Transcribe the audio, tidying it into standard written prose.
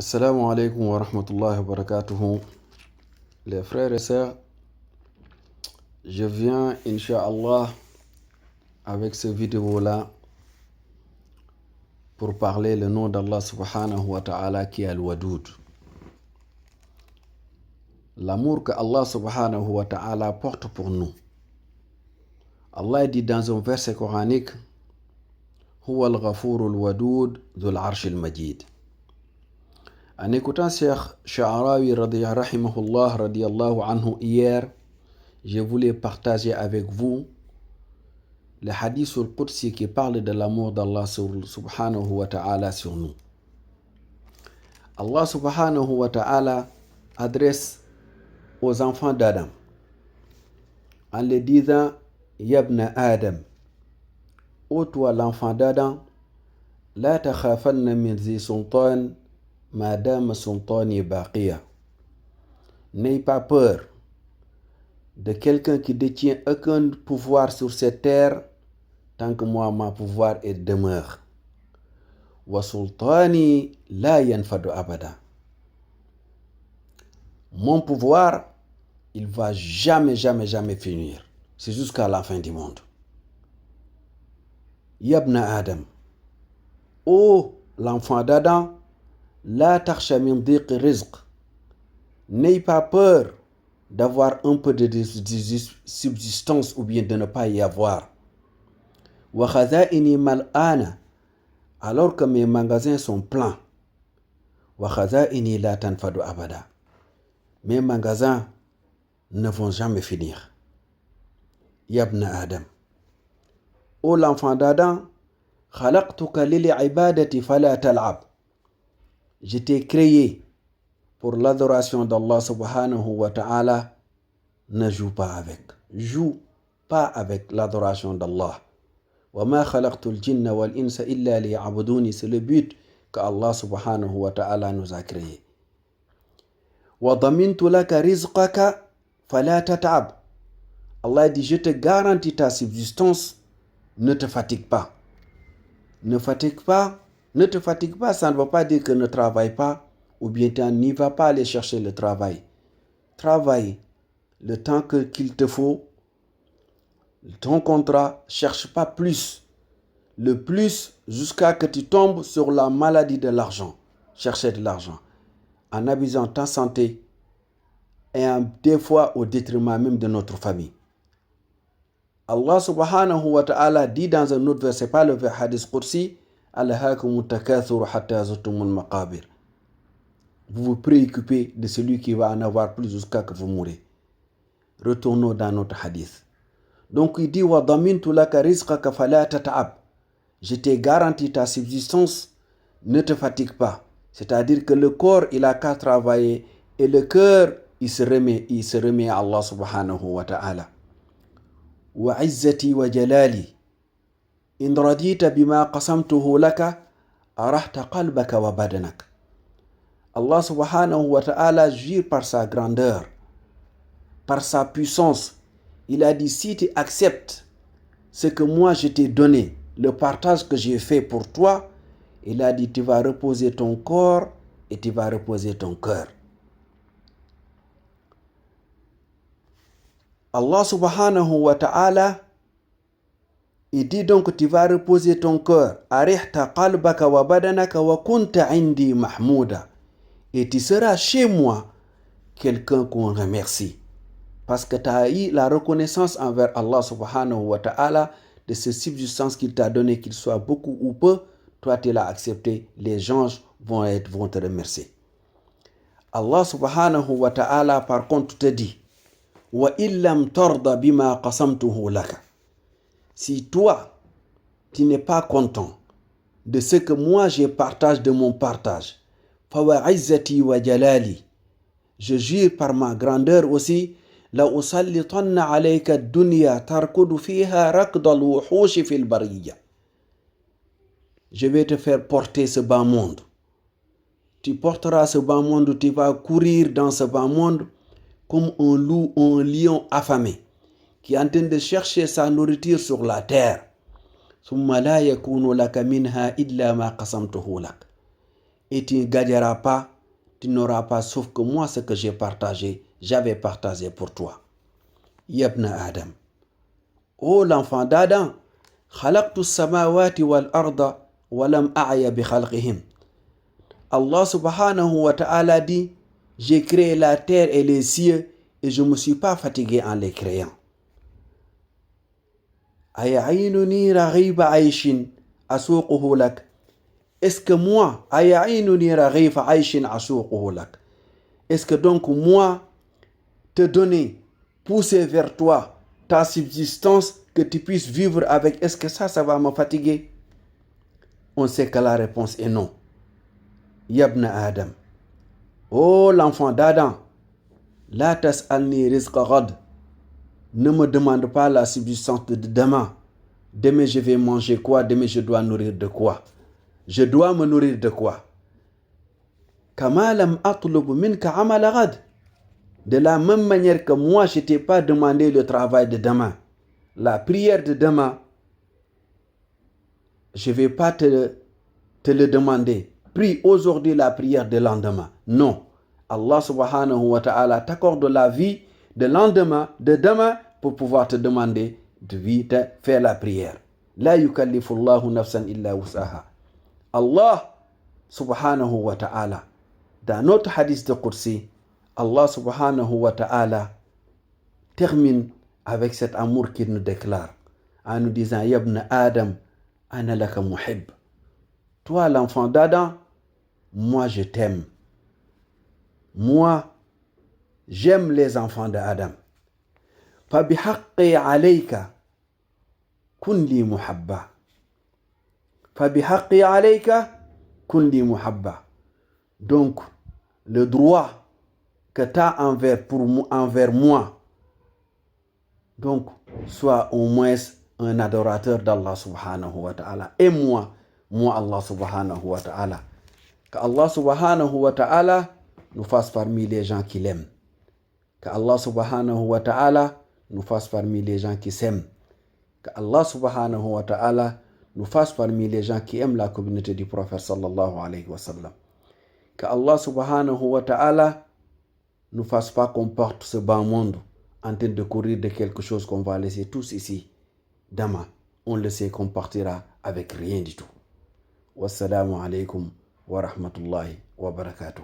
Assalamu alaikum wa rahmatullahi wa barakatuhu. Les frères et sœurs, je viens, Inch'Allah, avec cette vidéo-là, pour parler le nom d'Allah subhanahu wa ta'ala qui est Al-Wadoud. L'amour que Allah subhanahu wa ta'ala porte pour nous. Allah dit dans un verset coranique, Huwa al-Ghafour al-Wadoud dhul arsh al-Majid. En écoutant Cheikh Sha'arawi rahimahullah radiyallahu anhu hier, je voulais partager avec vous le hadith al-Qudsi qui parle de l'amour d'Allah subhanahu wa ta'ala sur nous. Allah subhanahu wa ta'ala adresse aux enfants d'Adam en le disant Yabna Adam, ô toi l'enfant d'Adam, la takhafanna min zi sultan madame sultani baqiya. N'aie pas peur de quelqu'un qui détient aucun pouvoir sur cette terre tant que moi, mon pouvoir est demeure. Wa sultani la yanfadu abada. Mon pouvoir, il va jamais finir. C'est jusqu'à la fin du monde. Yabna Adam, ô l'enfant d'Adam, la takhsha min diq rizq. N'aie pas peur d'avoir un peu de subsistance ou bien de ne pas y avoir. Wa khaza'ini mal'ana, alors que mes magasins sont pleins. Wa khaza'ini la tanfadu abada. Mes magasins ne vont jamais finir. Yabna Adam, ô l'enfant d'Adam, khalaqtuka lil ibadati fala tal'ab. Je t'ai créé pour l'adoration d'Allah subhanahu wa ta'ala. Ne joue pas avec. Joue pas avec l'adoration d'Allah. Wa ma khalaqtul jinna wal insa illa liya'buduni. C'est le but que Allah subhanahu wa ta'ala nous a créé. Wa damintu laka rizqaka fala tat'ab. Allah dit, je te garantis ta subsistance, ne te fatigue pas. Ne te fatigue pas, ça ne veut pas dire que ne travaille pas, ou bien tu n'y vas pas aller chercher le travail. Travaille le temps qu'il te faut, ton contrat, cherche pas plus. Le plus jusqu'à que tu tombes sur la maladie de l'argent. Chercher de l'argent. En abusant ta santé et des fois au détriment même de notre famille. Allah subhanahu wa ta'ala dit dans un autre verset, pas le hadith Qudsi, Alhaakumut takathur hatta zurtumul maqabir. Vous vous préoccupez de celui qui va en avoir plus jusqu'à que vous mourrez. Retournons dans notre hadith. Donc il dit wa damintu laka rizqaka fala tat'ab. Je t'ai garanti ta subsistance, ne te fatigue pas. C'est-à-dire que le corps il a qu'à travailler et le cœur il se remet à Allah subhanahu wa ta'ala. Wa izzati wa jalali in radita bima qasamtuhu laka arahta qalbaka wa badanak. Allah subhanahu wa ta'ala jure par sa grandeur, par sa puissance. Il a dit, si tu acceptes ce que moi je t'ai donné, le partage que j'ai fait pour toi, il a dit, tu vas reposer ton corps et tu vas reposer ton cœur. Allah subhanahu wa ta'ala, il dit donc, tu vas reposer ton cœur. Arihta qalbaka wa badanaka wa kunta indi mahmouda. Et tu seras chez moi quelqu'un qu'on remercie. Parce que tu as eu la reconnaissance envers Allah subhanahu wa ta'ala de cette subsistance qu'il t'a donné, qu'il soit beaucoup ou peu, toi tu l'as accepté, les anges vont te remercier. Allah subhanahu wa ta'ala par contre te dit, wa illam tarda bima qasamtuhu laka. Si toi, tu n'es pas content de ce que moi je partage de mon partage, fa wa izzati wa jalali, je jure par ma grandeur aussi, la usallitanna alayka ad-dunya tarkudu fiha raqda al-wuhush fi al-bariyya. Je vais te faire porter ce bas monde. Tu porteras ce bas monde, tu vas courir dans ce bas monde comme un loup ou un lion affamé qui est en train de chercher sa nourriture sur la terre. Thumma la yakunu laka minha illa ma qasamtuhu lak. et tu ne gagneras pas, tu n'auras pas sauf que moi ce que j'avais partagé pour toi. Yabna Adam. Oh l'enfant d'Adam, khalaqtu samawati wal arda wa lam a'ya bi khalqihim. Allah subhanahu wa ta'ala dit, j'ai créé la terre et les cieux et je ne me suis pas fatigué en les créant. Aya'inuni raghiba aishin asuquhu lak. Est-ce que moi, aya'inuni raghiba aishin asuquhu lak. Est-ce que donc moi, te donner, pousser vers toi ta subsistance, que tu puisses vivre avec, est-ce que ça va me fatiguer? On sait que la réponse est non. Yabna Adam. Oh l'enfant d'Adam, la tas'alni rizqa ghad. Ne me demande pas la subsistance de demain. Demain je vais manger quoi? Demain je dois nourrir de quoi? Je dois me nourrir de quoi? Kama lam atlub minka amala ghad. De la même manière que moi je ne t'ai pas demandé le travail de demain, la prière de demain, je ne vais pas te le demander. Prie aujourd'hui la prière de lendemain. Non. Allah subhanahu wa ta'ala t'accorde la vie de lendemain, de demain, pour pouvoir te demander de faire la prière. La yukallifu Allahu nafsan illa wus'aha. Allah subhanahu wa ta'ala, dans notre hadith de Qudsi, Allah subhanahu wa ta'ala termine avec cet amour qu'il nous déclare en nous disant Yabna Adam, ana laka muhib. Toi l'enfant d'Adam, moi je t'aime. Moi, j'aime les enfants d'Adam. Fabihaqqi alayka kun li muhabba. Fabihaqqi alayka kun li muhabba. Donc, le droit que tu as envers moi, donc, sois au moins un adorateur d'Allah subhanahu wa ta'ala. Et moi Allah subhanahu wa ta'ala. Que Allah subhanahu wa ta'ala nous fasse parmi les gens qui l'aiment. Que Allah subhanahu wa ta'ala nous fasse parmi les gens qui s'aiment. Que Allah subhanahu wa ta'ala nous fasse parmi les gens qui aiment la communauté du prophète sallallahu alayhi wa sallam. Que Allah subhanahu wa ta'ala ne fasse pas qu'on porte ce bas monde en train de courir de quelque chose qu'on va laisser tous ici. Demain, on le sait qu'on partira avec rien du tout. Wassalamu alaikum wa rahmatullahi wa barakatuh.